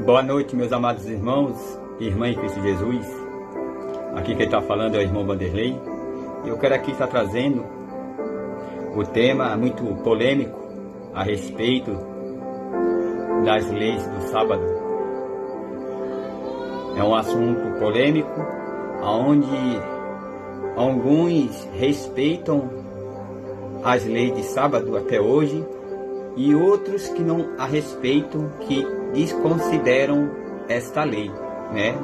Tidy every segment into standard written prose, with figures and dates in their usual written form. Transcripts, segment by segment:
Boa noite, meus amados irmãos e irmãs em Cristo Jesus. Aqui quem está falando é o irmão Vanderlei. Eu quero aqui estar trazendo o tema muito polêmico a respeito das leis do sábado. É um assunto polêmico, onde alguns respeitam as leis de sábado até hoje e outros que não a respeitam, que desconsideram esta lei,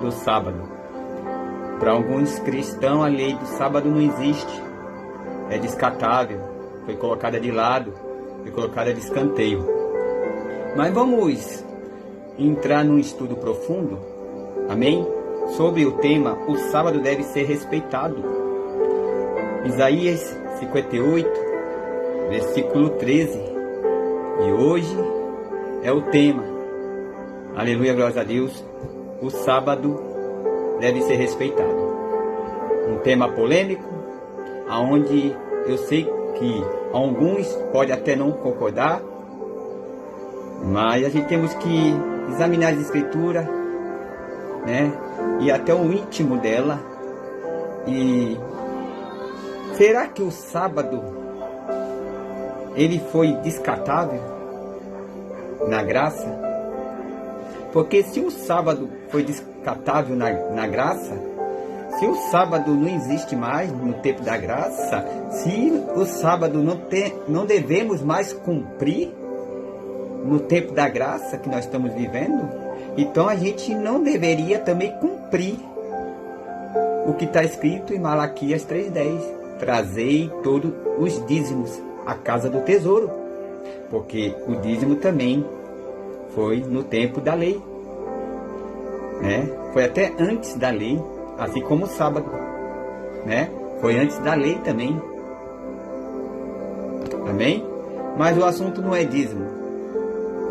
do sábado. Para alguns cristãos a lei do sábado não existe, é descartável, foi colocada de lado, foi colocada de escanteio. Mas vamos entrar num estudo profundo, amém? Sobre o tema, o sábado deve ser respeitado. Isaías 58, versículo 13. E hoje é o tema. Aleluia, glória a Deus. O sábado deve ser respeitado. Um tema polêmico, aonde eu sei que alguns podem até não concordar, mas a gente temos que examinar as escrituras, e até o íntimo dela. E será que o sábado ele foi descartável na graça? Porque se o sábado foi descartável na graça, se o sábado não existe mais no tempo da graça, se o sábado não devemos mais cumprir no tempo da graça que nós estamos vivendo, então a gente não deveria também cumprir o que está escrito em Malaquias 3,10: trazei todos os dízimos à casa do tesouro, porque o dízimo também foi no tempo da lei, foi até antes da lei, assim como o sábado, foi antes da lei também, amém? Mas o assunto não é dízimo.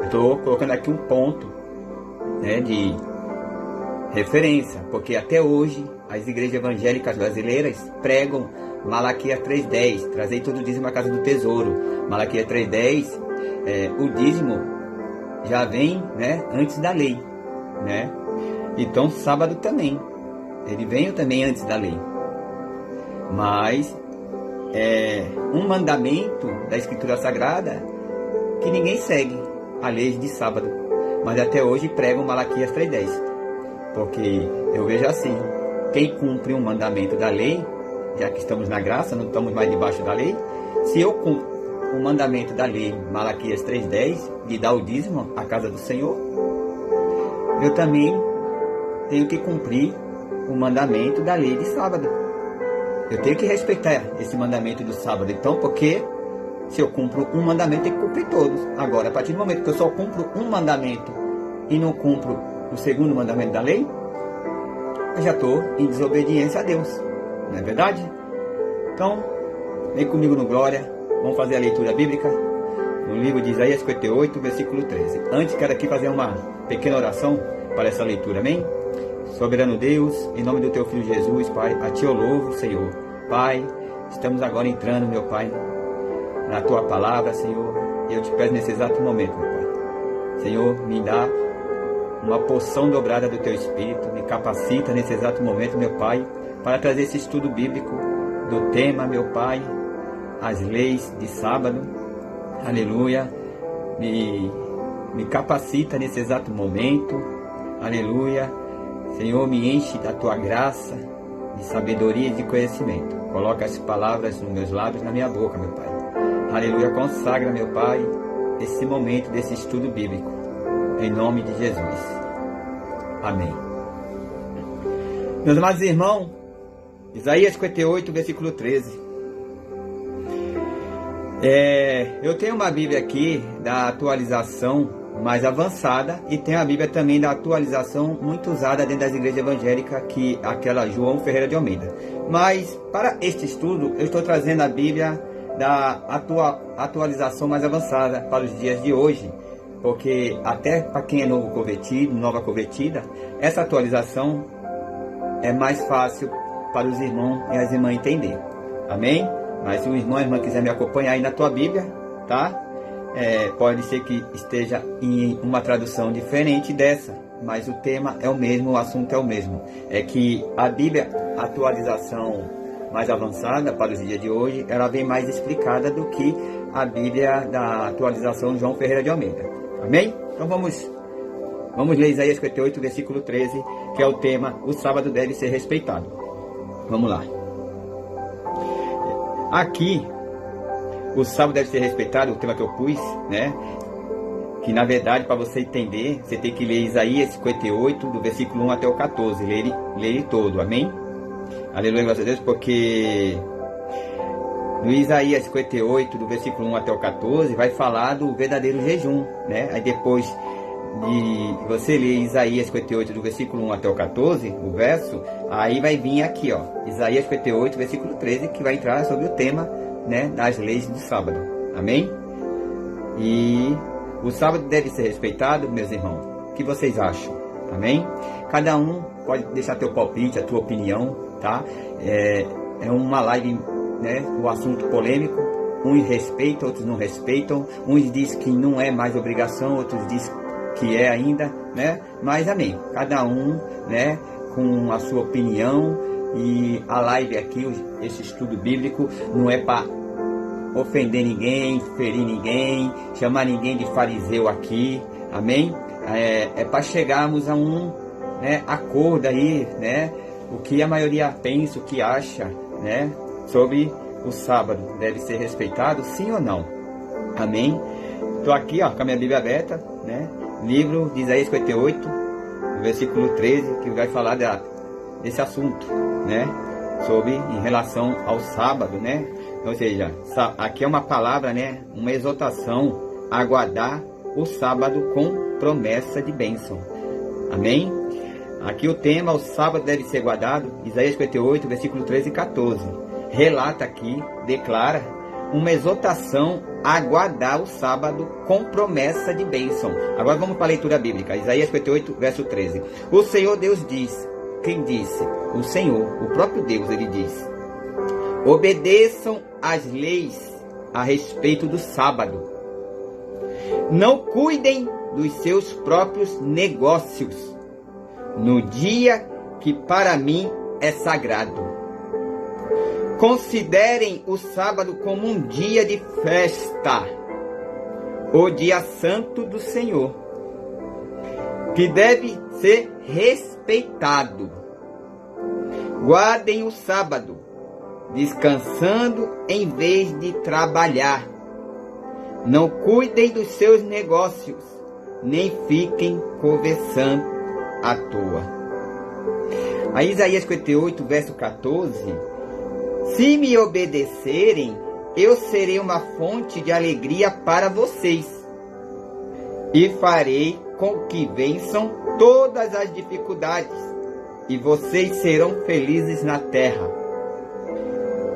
Estou colocando aqui um ponto de referência, porque até hoje as igrejas evangélicas brasileiras pregam Malaquias 3,10, trazei todo o dízimo à casa do tesouro. Malaquias 3,10, o dízimo já vem antes da lei, Então sábado também, ele veio também antes da lei. Mas é um mandamento da Escritura Sagrada que ninguém segue, a lei de sábado. Mas até hoje pregam Malaquias 3,10, porque eu vejo assim: quem cumpre um mandamento da lei, já que estamos na graça, não estamos mais debaixo da lei, se eu cumpro o mandamento da lei, Malaquias 3,10, de dar o dízimo à casa do Senhor, eu também tenho que cumprir o mandamento da lei de sábado. Eu tenho que respeitar esse mandamento do sábado. Então, porque se eu cumpro um mandamento, eu tenho que cumprir todos. Agora, a partir do momento que eu só cumpro um mandamento e não cumpro o segundo mandamento da lei, eu já estou em desobediência a Deus. Não é verdade? Então, vem comigo no Glória. Vamos fazer a leitura bíblica no livro de Isaías 58, versículo 13. Antes, quero aqui fazer uma pequena oração para essa leitura, amém? Soberano Deus, em nome do Teu Filho Jesus, Pai, a Ti eu louvo, Senhor. Pai, estamos agora entrando, meu Pai, na Tua palavra, Senhor. E eu te peço nesse exato momento, meu Pai. Senhor, me dá uma porção dobrada do Teu Espírito, me capacita nesse exato momento, meu Pai, para trazer esse estudo bíblico do tema, meu Pai, as leis de sábado. Aleluia. Me capacita nesse exato momento. Aleluia. Senhor, me enche da Tua graça, de sabedoria e de conhecimento. Coloca as palavras nos meus lábios, na minha boca, meu Pai. Aleluia. Consagra, meu Pai, esse momento desse estudo bíblico. Em nome de Jesus. Amém. Meus amados irmãos, Isaías 58, versículo 13. Eu tenho uma Bíblia aqui da atualização mais avançada e tenho a Bíblia também da atualização muito usada dentro das igrejas evangélicas, que é aquela João Ferreira de Almeida. Mas para este estudo eu estou trazendo a Bíblia da atualização mais avançada para os dias de hoje, porque até para quem é novo convertido, nova convertida, essa atualização é mais fácil para os irmãos e as irmãs entender. Amém? Mas se o irmão e a irmã quiser me acompanhar aí na tua Bíblia, tá? pode ser que esteja em uma tradução diferente dessa, mas o tema é o mesmo, o assunto é o mesmo. É que a Bíblia, atualização mais avançada para os dias de hoje, ela vem mais explicada do que a Bíblia da atualização João Ferreira de Almeida. Amém? Então vamos ler Isaías 58, versículo 13, que é o tema: o sábado deve ser respeitado. Vamos lá. Aqui, o sábado deve ser respeitado, o tema que eu pus, né? Que na verdade, para você entender, você tem que ler Isaías 58, do versículo 1 até o 14. Ler ele todo, amém? Aleluia, graças a Deus, porque no Isaías 58, do versículo 1 até o 14, vai falar do verdadeiro jejum, né? Aí depois de você ler Isaías 58, do versículo 1 até o 14, o verso, aí vai vir aqui, ó, Isaías 58, versículo 13, que vai entrar sobre o tema, né, das leis do sábado, amém? E o sábado deve ser respeitado, meus irmãos. O que vocês acham? Amém? Cada um pode deixar teu palpite, a tua opinião, tá? É uma live, né, o assunto polêmico. Uns respeitam, outros não respeitam. Uns dizem que não é mais obrigação, outros dizem que é ainda, né? Mas amém. Cada um, né, com a sua opinião. E a live aqui, esse estudo bíblico, não é para ofender ninguém, ferir ninguém, chamar ninguém de fariseu aqui, amém? É para chegarmos a um, né, acordo aí, né? O que a maioria pensa, o que acha, né? Sobre o sábado, deve ser respeitado, sim ou não? Amém? Estou aqui, ó, com a minha Bíblia aberta, né? Livro de Isaías 58, versículo 13, que vai falar desse assunto, né? Sobre, em relação ao sábado, né? Ou seja, aqui é uma palavra, né? Uma exortação a guardar o sábado com promessa de bênção. Amém? Aqui o tema: o sábado deve ser guardado. Isaías 58, versículo 13 e 14. Relata aqui, declara uma exortação a guardar o sábado com promessa de bênção. Agora vamos para a leitura bíblica. Isaías 58, verso 13. O Senhor Deus diz. Quem disse? O Senhor, o próprio Deus, ele diz: obedeçam às leis a respeito do sábado. Não cuidem dos seus próprios negócios no dia que para mim é sagrado. Considerem o sábado como um dia de festa, o dia santo do Senhor, que deve ser respeitado. Guardem o sábado, descansando em vez de trabalhar. Não cuidem dos seus negócios, nem fiquem conversando à toa. Aí Isaías 58, verso 14. Se me obedecerem, eu serei uma fonte de alegria para vocês, e farei com que vençam todas as dificuldades, e vocês serão felizes na terra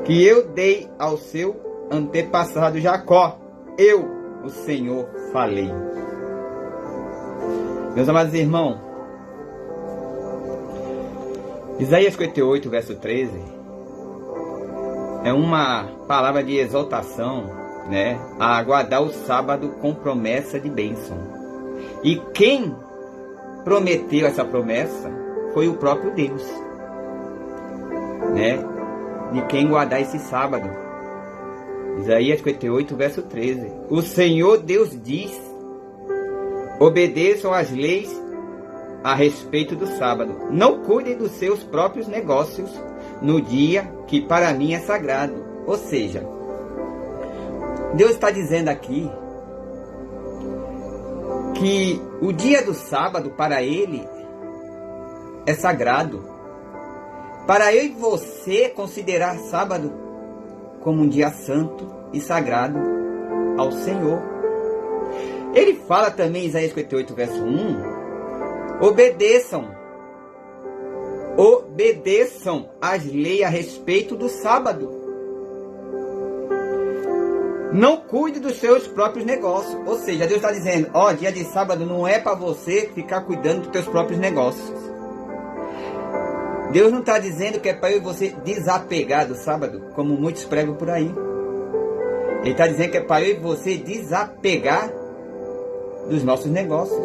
que eu dei ao seu antepassado Jacó. Eu, o Senhor, falei. Meus amados irmãos, Isaías 58, verso 13, é uma palavra de exaltação, né, a guardar o sábado com promessa de bênção. E quem prometeu essa promessa foi o próprio Deus, né, de quem guardar esse sábado. Isaías 58, verso 13. O Senhor Deus diz: obedeçam às leis a respeito do sábado. Não cuidem dos seus próprios negócios no dia que para mim é sagrado. Ou seja, Deus está dizendo aqui que o dia do sábado para Ele é sagrado. Para eu e você considerar sábado como um dia santo e sagrado ao Senhor. Ele fala também em Isaías 58, verso 1, obedeçam às leis a respeito do sábado. Não cuide dos seus próprios negócios. Ou seja, Deus está dizendo, ó, dia de sábado não é para você ficar cuidando dos teus próprios negócios. Deus não está dizendo que é para eu e você desapegar do sábado, como muitos pregam por aí. Ele está dizendo que é para eu e você desapegar dos nossos negócios.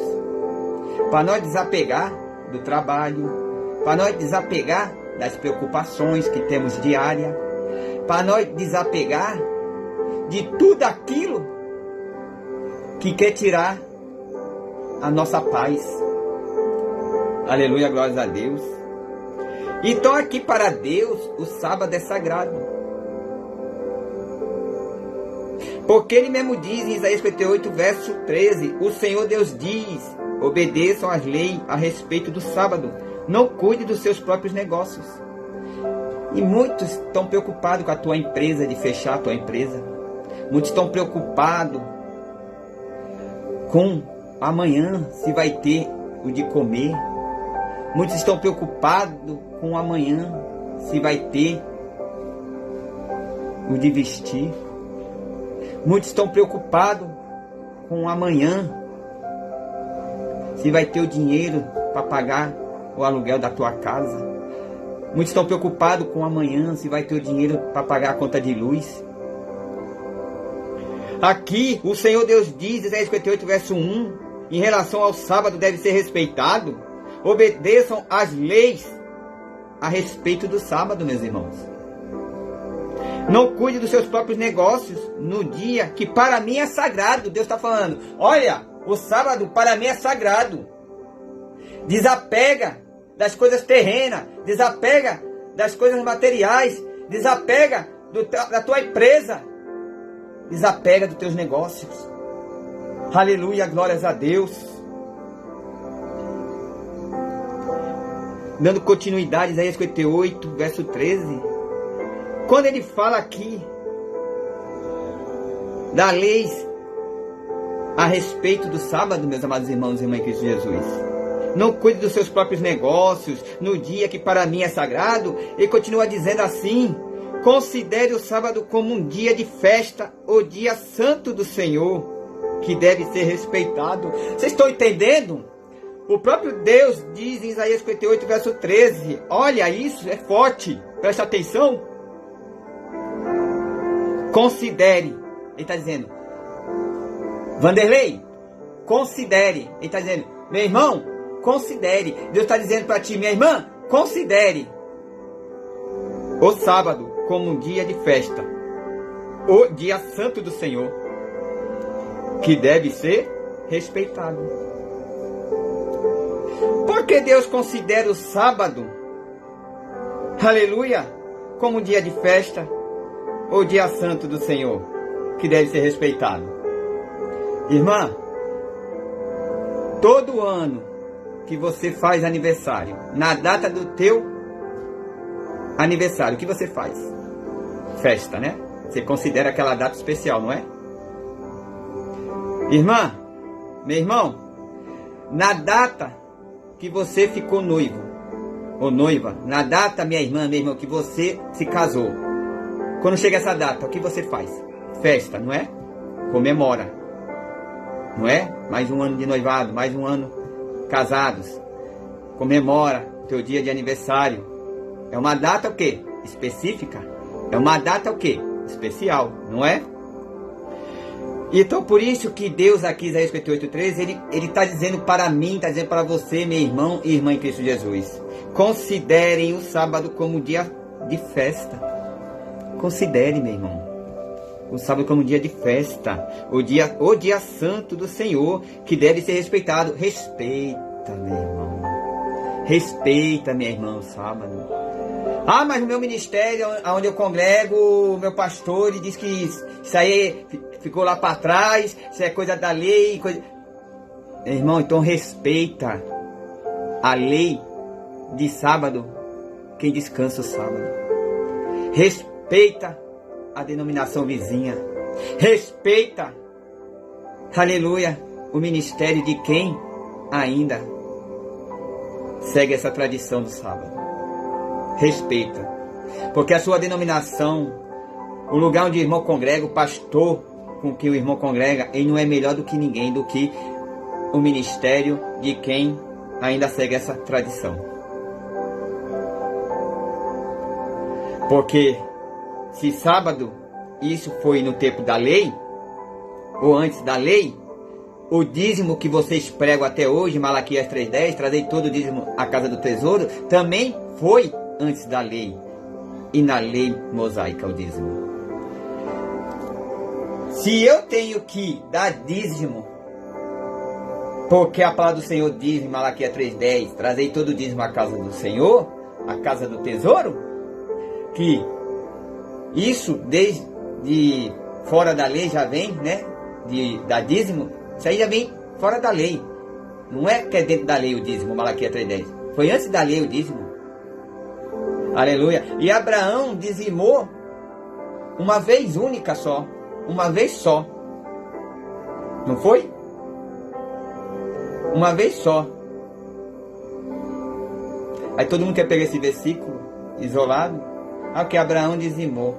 Para nós desapegar do trabalho. Para nós desapegar das preocupações que temos diária. Para nós desapegar de tudo aquilo que quer tirar a nossa paz. Aleluia, glórias a Deus. Então aqui para Deus o sábado é sagrado. Porque Ele mesmo diz em Isaías 58, verso 13, o Senhor Deus diz, obedeçam às leis a respeito do sábado, não cuide dos seus próprios negócios. E muitos estão preocupados com a tua empresa, de fechar a tua empresa. Muitos estão preocupados com amanhã, se vai ter o de comer. Muitos estão preocupados com amanhã, se vai ter o de vestir. Muitos estão preocupados com amanhã, se vai ter o dinheiro para pagar o aluguel da tua casa. Muitos estão preocupados com amanhã, se vai ter o dinheiro para pagar a conta de luz. Aqui o Senhor Deus diz, Isaías 58, verso 1, em relação ao sábado deve ser respeitado. Obedeçam às leis a respeito do sábado, meus irmãos. Não cuide dos seus próprios negócios no dia que para mim é sagrado. Deus está falando, olha, o sábado para mim é sagrado. Desapega das coisas terrenas, desapega das coisas materiais, desapega da tua empresa, desapega dos teus negócios. Aleluia, glórias a Deus. Dando continuidade, Isaías 58, verso 13. Quando ele fala aqui da lei a respeito do sábado, meus amados irmãos e irmãs em Cristo Jesus. Não cuide dos seus próprios negócios no dia que para mim é sagrado. Ele continua dizendo assim: considere o sábado como um dia de festa, o dia santo do Senhor, que deve ser respeitado. Vocês estão entendendo? O próprio Deus diz em Isaías 58, verso 13. Olha, isso é forte. Presta atenção. Considere. Ele está dizendo, Vanderlei, considere. Ele está dizendo, meu irmão, considere. Deus está dizendo para ti, minha irmã, considere o sábado como um dia de festa, o dia santo do Senhor, que deve ser respeitado. Por que Deus considera o sábado, aleluia, como um dia de festa, o dia santo do Senhor, que deve ser respeitado? Irmã, todo ano que você faz aniversário, na data do teu aniversário, o que você faz? Festa, né? Você considera aquela data especial, não é? Irmã, meu irmão, na data que você ficou noivo ou noiva, na data, minha irmã, meu irmão, que você se casou, quando chega essa data, o que você faz? Festa, não é? Comemora, não é? Mais um ano de noivado, mais um ano casados. Comemora teu dia de aniversário. É uma data o quê? Específica. É uma data o quê? Especial, não é? Então por isso que Deus aqui, Isaías 58:13, ele está dizendo para mim, está dizendo para você, meu irmão e irmã em Cristo Jesus. Considerem o sábado como dia de festa. Considere, meu irmão, o sábado como um dia de festa, o dia santo do Senhor, que deve ser respeitado. Respeita, meu irmão. Respeita, minha irmã, o sábado. Ah, mas no meu ministério, onde eu congrego, o meu pastor, ele diz que isso aí ficou lá para trás, isso é coisa da lei. Coisa... Irmão, então respeita a lei de sábado, quem descansa o sábado. Respeita a denominação vizinha. Respeita, aleluia, o ministério de quem ainda segue essa tradição do sábado. Respeita, porque a sua denominação, o lugar onde o irmão congrega, o pastor com que o irmão congrega, ele não é melhor do que ninguém, do que o ministério de quem ainda segue essa tradição. Porque se sábado isso foi no tempo da lei, ou antes da lei, o dízimo que vocês pregam até hoje, Malaquias 3,10, trazei todo o dízimo à casa do tesouro, também foi antes da lei. E na lei mosaica o dízimo. Se eu tenho que dar dízimo, porque a palavra do Senhor diz em Malaquias 3,10, trazei todo o dízimo à casa do Senhor, à casa do tesouro, que isso desde fora da lei já vem, né? Da dízimo, isso aí já vem fora da lei. Não é que é dentro da lei o dízimo, Malaquias 3,10. Foi antes da lei o dízimo. Aleluia. E Abraão dizimou uma vez única só. Uma vez só. Não foi? Uma vez só. Aí todo mundo quer pegar esse versículo isolado. Ah, que Abraão dizimou.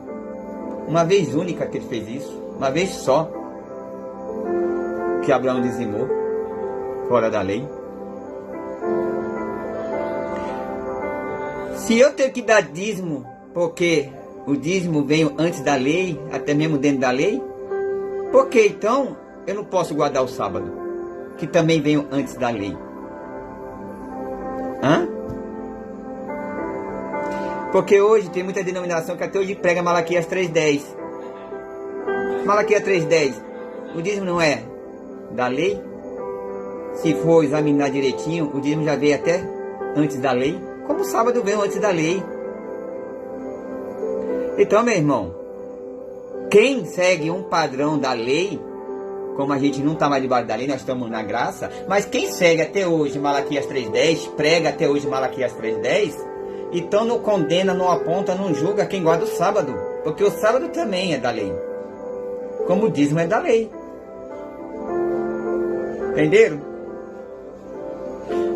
Uma vez única que ele fez isso. Uma vez só que Abraão dizimou. Fora da lei. Se eu tenho que dar dízimo, porque o dízimo veio antes da lei, até mesmo dentro da lei, por que então eu não posso guardar o sábado, que também veio antes da lei? Hã? Porque hoje tem muita denominação que até hoje prega Malaquias 3,10. Malaquias 3,10. O dízimo não é da lei? Se for examinar direitinho, o dízimo já veio até antes da lei. Como o sábado veio antes da lei. Então, meu irmão, quem segue um padrão da lei, como a gente não está mais debaixo da lei, nós estamos na graça, mas quem segue até hoje Malaquias 3,10, prega até hoje Malaquias 3,10, então não condena, não aponta, não julga quem guarda o sábado, porque o sábado também é da lei, como o dízimo é da lei. Entenderam?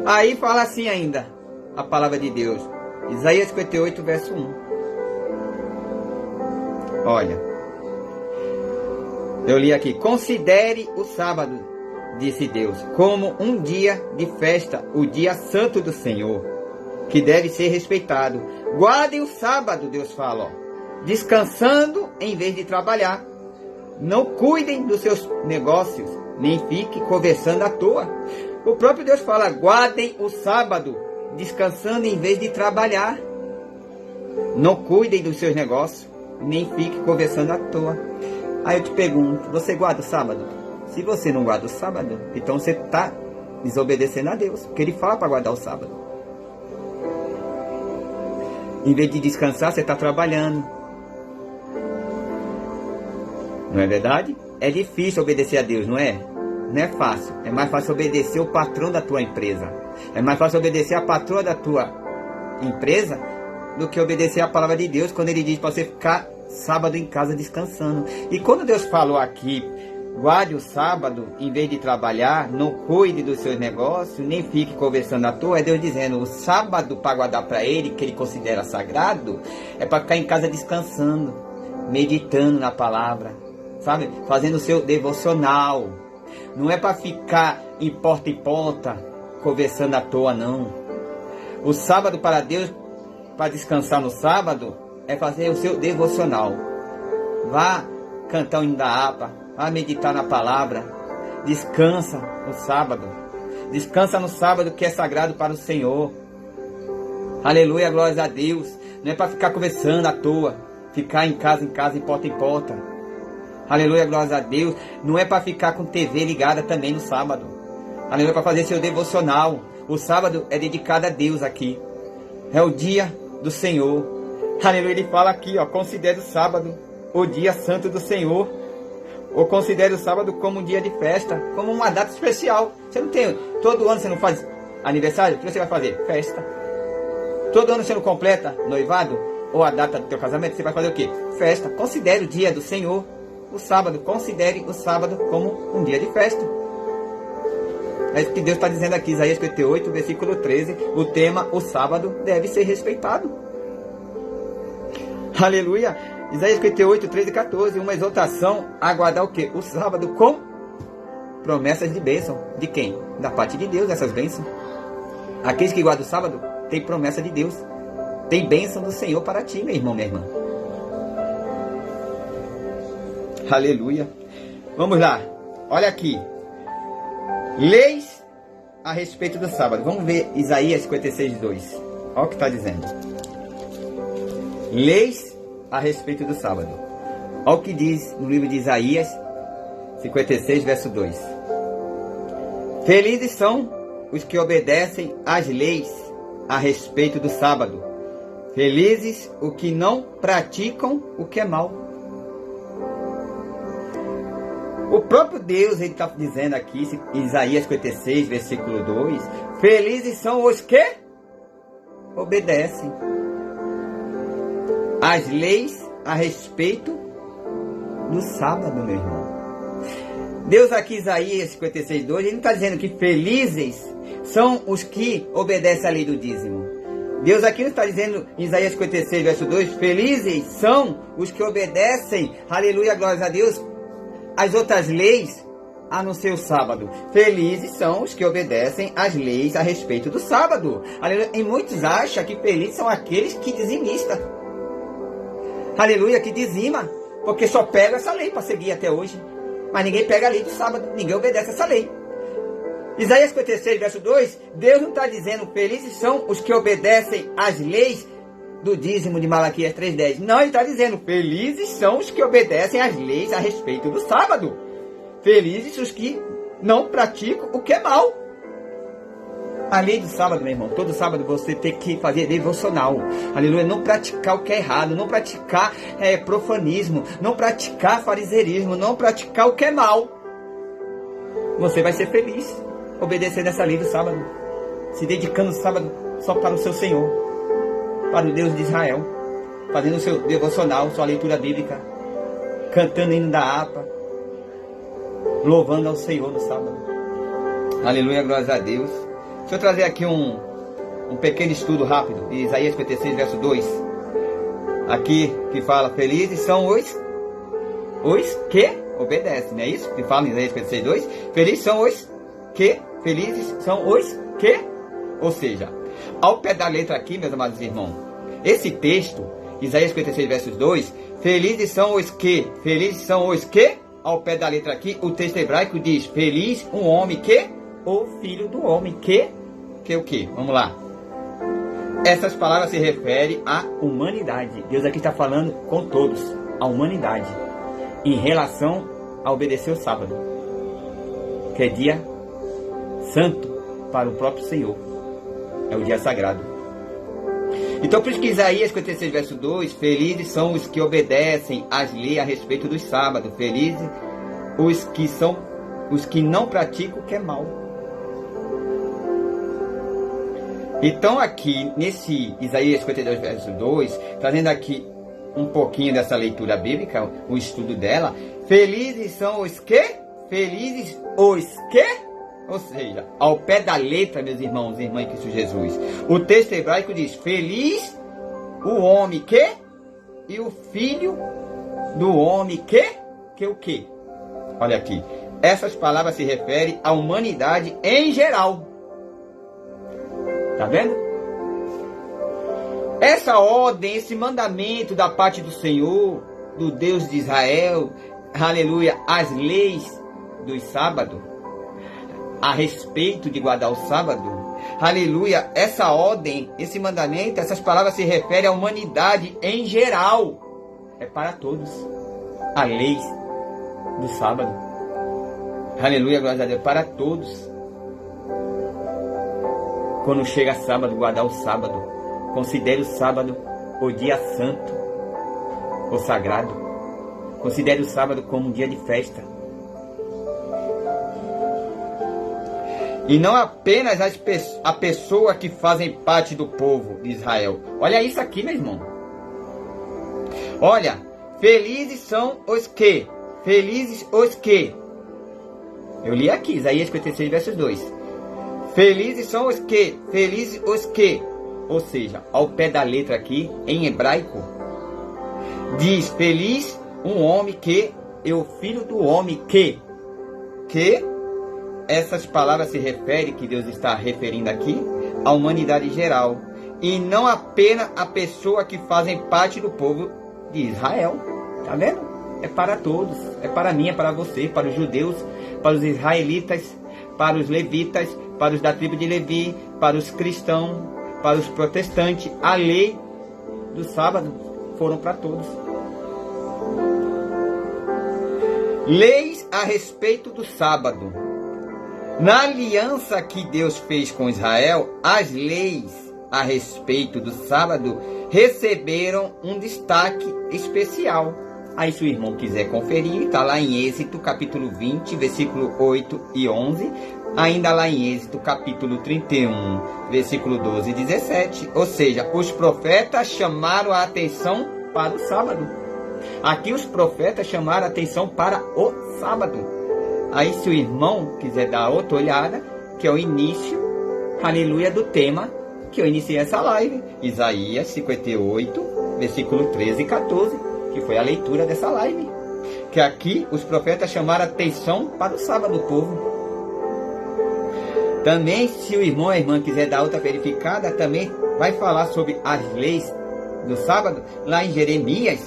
Aí fala assim ainda, a palavra de Deus, Isaías 58, verso 1. Olha, eu li aqui: considere o sábado, disse Deus, como um dia de festa, o dia santo do Senhor, que deve ser respeitado. Guardem o sábado, Deus fala, ó, descansando em vez de trabalhar. Não cuidem dos seus negócios, nem fiquem conversando à toa. O próprio Deus fala: guardem o sábado, descansando em vez de trabalhar. Não cuidem dos seus negócios, nem fique conversando à toa. Aí eu te pergunto, você guarda o sábado? Se você não guarda o sábado, então você está desobedecendo a Deus, porque Ele fala para guardar o sábado. Em vez de descansar, você está trabalhando. Não é verdade? É difícil obedecer a Deus, não é? Não é fácil. É mais fácil obedecer o patrão da tua empresa. É mais fácil obedecer a patroa da tua empresa do que obedecer a palavra de Deus, quando Ele diz para você ficar sábado em casa descansando. E quando Deus falou aqui, guarde o sábado em vez de trabalhar, não cuide dos seus negócios, nem fique conversando à toa, é Deus dizendo: o sábado para guardar para Ele, que Ele considera sagrado, é para ficar em casa descansando, meditando na palavra, sabe? Fazendo o seu devocional. Não é para ficar em ponta, conversando à toa, não. O sábado para Deus, para descansar no sábado, é fazer o seu devocional. Vá cantar o hino da harpa, vá meditar na palavra. Descansa no sábado. Descansa no sábado, que é sagrado para o Senhor. Aleluia, glória a Deus. Não é para ficar conversando à toa, ficar em casa, em porta. Aleluia, glória a Deus. Não é para ficar com TV ligada também no sábado. Aleluia, para fazer seu devocional. O sábado é dedicado a Deus aqui. É o dia do Senhor. Aleluia, Ele fala aqui, ó: considere o sábado o dia santo do Senhor. Ou considere o sábado como um dia de festa, como uma data especial. Você não tem, todo ano você não faz aniversário? O que você vai fazer? Festa. Todo ano você não completa noivado? Ou a data do teu casamento? Você vai fazer o quê? Festa. Considere o dia do Senhor, o sábado. Considere o sábado como um dia de festa. É isso que Deus está dizendo aqui, Isaías 58, versículo 13. O tema, o sábado, deve ser respeitado. Aleluia. Isaías 58, 13 e 14. Uma exortação a guardar o quê? O sábado com promessas de bênção. De quem? Da parte de Deus, essas bênçãos. Aqueles que guardam o sábado têm promessa de Deus. Tem bênção do Senhor para ti, meu irmão, minha irmã. Aleluia. Vamos lá. Olha aqui. Leis a respeito do sábado. Vamos ver Isaías 56:2. Olha o que está dizendo. Leis a respeito do sábado. Olha o que diz no livro de Isaías 56, verso 2. Felizes são os que obedecem às leis a respeito do sábado. Felizes os que não praticam o que é mal. O próprio Deus, ele está dizendo aqui, em Isaías 56, versículo 2, felizes são os que obedecem às leis a respeito do sábado, meu irmão. Deus aqui, Isaías 56, 2, ele não está dizendo que felizes são os que obedecem à lei do dízimo. Deus aqui não está dizendo, em Isaías 56, verso 2, felizes são os que obedecem, aleluia, glórias a Deus, as outras leis, a não ser o sábado. Felizes são os que obedecem às leis a respeito do sábado. Aleluia. E muitos acham que felizes são aqueles que dizimistas. Aleluia, que dizima, porque só pega essa lei para seguir até hoje. Mas ninguém pega a lei do sábado, ninguém obedece essa lei. Isaías 56, verso 2, Deus não está dizendo felizes são os que obedecem às leis do dízimo de Malaquias 3:10. Não, ele está dizendo felizes são os que obedecem às leis a respeito do sábado. Felizes os que não praticam o que é mal. A lei do sábado, meu irmão, todo sábado você tem que fazer devocional. Aleluia, não praticar o que é errado, não praticar profanismo, não praticar fariseirismo, não praticar o que é mal. Você vai ser feliz obedecendo essa lei do sábado, se dedicando no sábado só para o seu Senhor, para o Deus de Israel, fazendo o seu devocional, sua leitura bíblica, cantando o hino da harpa, louvando ao Senhor no sábado. Aleluia, glórias a Deus. Deixa eu trazer aqui um pequeno estudo rápido de Isaías 56, verso 2. Aqui que fala, felizes são os que obedecem, não é isso? Que fala em Isaías 56, 2. Felizes são os que, ou seja, ao pé da letra aqui, meus amados irmãos, esse texto, Isaías 56, versos 2, felizes são os que, ao pé da letra aqui, o texto hebraico diz, feliz um homem que, o filho do homem que o que? Vamos lá. Essas palavras se referem à humanidade. Deus aqui está falando com todos, a humanidade, em relação a obedecer o sábado, que é dia santo para o próprio Senhor. É o dia sagrado. Então, por isso que Isaías 56, verso 2, felizes são os que obedecem às leis a respeito dos sábados. Felizes os que não praticam o que é mal. Então, aqui, nesse Isaías 52, verso 2, trazendo aqui um pouquinho dessa leitura bíblica, o estudo dela, felizes são os que? Felizes os que? Ou seja, ao pé da letra, meus irmãos e irmãs em Cristo Jesus, o texto hebraico diz, feliz o homem que, e o filho do homem que o que? Olha aqui, essas palavras se referem à humanidade em geral. Tá vendo? Essa ordem, esse mandamento da parte do Senhor, do Deus de Israel, aleluia, as leis dos sábados, a respeito de guardar o sábado, aleluia, essa ordem, esse mandamento, essas palavras se referem à humanidade em geral, é para todos, a lei do sábado, aleluia, glória a Deus, para todos. Quando chega sábado, guardar o sábado, considere o sábado o dia santo, o sagrado, considere o sábado como um dia de festa. E não apenas a pessoa que fazem parte do povo de Israel. Olha isso aqui, meu irmão. Olha, felizes são os que. Felizes os que. Eu li aqui, Isaías 56, versos 2. Felizes são os que. Felizes os que. Ou seja, ao pé da letra aqui, em hebraico, diz, feliz um homem que, e o filho do homem que. Essas palavras se referem, que Deus está referindo aqui, à humanidade geral. E não apenas a pessoa que fazem parte do povo de Israel. Tá vendo? é para todos, é para mim, é para você, para os judeus, para os israelitas, para os levitas, para os da tribo de Levi, para os cristãos, para os protestantes. A lei do sábado foram para todos. Leis a respeito do sábado. Na aliança que Deus fez com Israel, as leis a respeito do sábado receberam um destaque especial. Aí se o irmão quiser conferir, está lá em Êxodo capítulo 20, versículo 8 e 11. Ainda lá em Êxodo capítulo 31, versículo 12 e 17. Ou seja, os profetas chamaram a atenção para o sábado. Aqui os profetas chamaram a atenção para o sábado. Aí se o irmão quiser dar outra olhada, que é o início, aleluia, do tema que eu iniciei essa live. Isaías 58, versículo 13 e 14, que foi a leitura dessa live. Que aqui os profetas chamaram a atenção para o sábado do povo. Também, se o irmão ou a irmã quiser dar outra verificada, também vai falar sobre as leis do sábado, lá em Jeremias,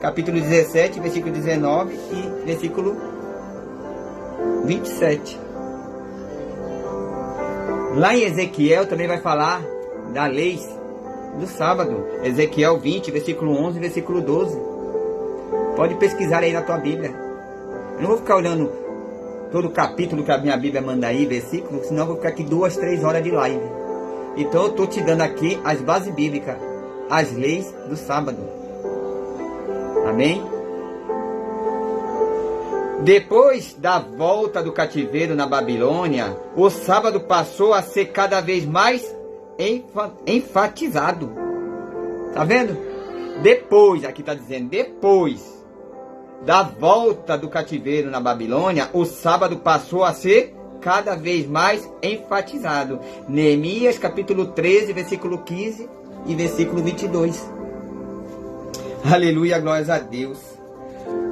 capítulo 17, versículo 19 e versículo 27. Lá em Ezequiel também vai falar da lei do sábado. Ezequiel 20, versículo 11 e versículo 12. Pode pesquisar aí na tua Bíblia. Eu não vou ficar olhando todo o capítulo que a minha Bíblia manda aí, versículo, senão eu vou ficar aqui 2, 3 horas de live. Então eu estou te dando aqui as bases bíblicas, as leis do sábado. Amém? Depois da volta do cativeiro na Babilônia, o sábado passou a ser cada vez mais enfatizado. Tá vendo? Depois, aqui está dizendo, depois da volta do cativeiro na Babilônia, o sábado passou a ser cada vez mais enfatizado. Neemias capítulo 13, versículo 15 e versículo 22. Aleluia, glórias a Deus.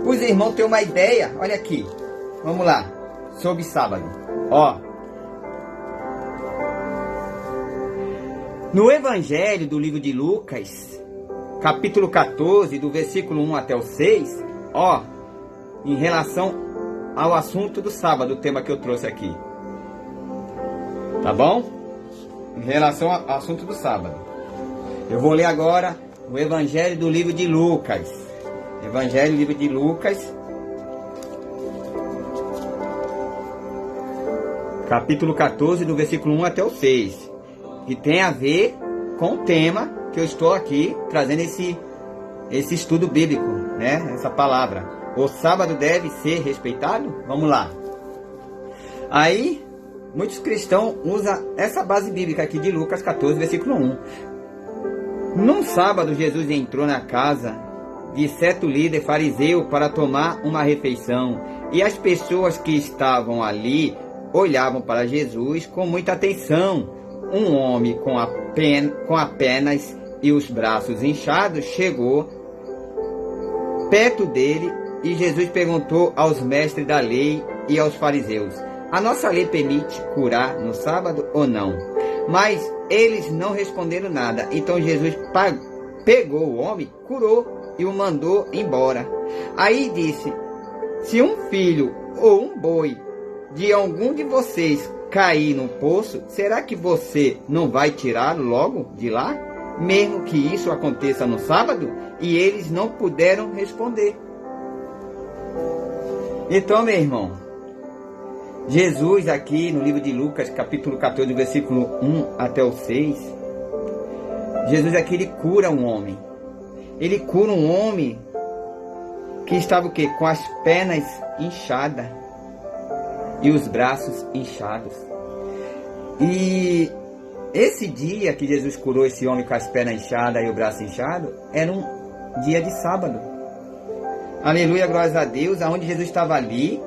Os irmãos têm uma ideia, olha aqui, vamos lá, sobre sábado. Ó, no Evangelho do livro de Lucas, capítulo 14, do versículo 1 até o 6, ó, em relação ao assunto do sábado, o tema que eu trouxe aqui. Tá bom? Em relação ao assunto do sábado. Eu vou ler agora o Evangelho do livro de Lucas. Evangelho, livro de Lucas, capítulo 14, do versículo 1 até o 6, que tem a ver com o tema que eu estou aqui trazendo esse estudo bíblico, né? Essa palavra. O sábado deve ser respeitado? Vamos lá. Aí, muitos cristãos usam essa base bíblica aqui de Lucas 14, versículo 1. Num sábado, Jesus entrou na casa de certo líder fariseu para tomar uma refeição, e as pessoas que estavam ali olhavam para Jesus com muita atenção. Um homem com apenas e os braços inchados chegou perto dele, e Jesus perguntou aos mestres da lei e aos fariseus: a nossa lei permite curar no sábado ou não? Mas eles não responderam nada. Então Jesus pegou o homem, curou e o mandou embora. Aí disse: se um filho ou um boi de algum de vocês cair no poço, será que você não vai tirá-lo logo de lá, mesmo que isso aconteça no sábado? E eles não puderam responder. Então, meu irmão, Jesus aqui no livro de Lucas, capítulo 14, versículo 1 até o 6, Jesus aqui ele cura um homem. Ele cura um homem que estava o quê? Com as pernas inchadas e os braços inchados. E esse dia que Jesus curou esse homem com as pernas inchadas e o braço inchado, era um dia de sábado. Aleluia, glórias a Deus, aonde Jesus estava ali,